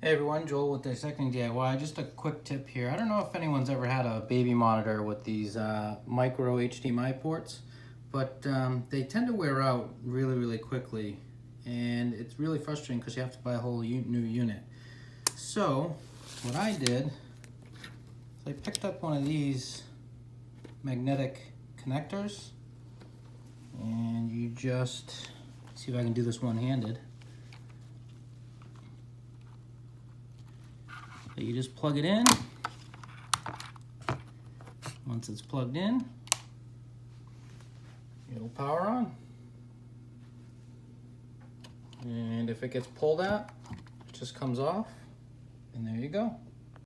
Hey everyone, Joel with Dissecting DIY. Just a quick tip here. I don't know if anyone's ever had a baby monitor with these micro HDMI ports, but they tend to wear out really quickly, and it's really frustrating because you have to buy a whole new unit. So what I did is I picked up one of these magnetic connectors, and you just see if I can do this one-handed. So you just plug it in. Once it's plugged in, it'll power on. And if it gets pulled out, it just comes off, and there you go.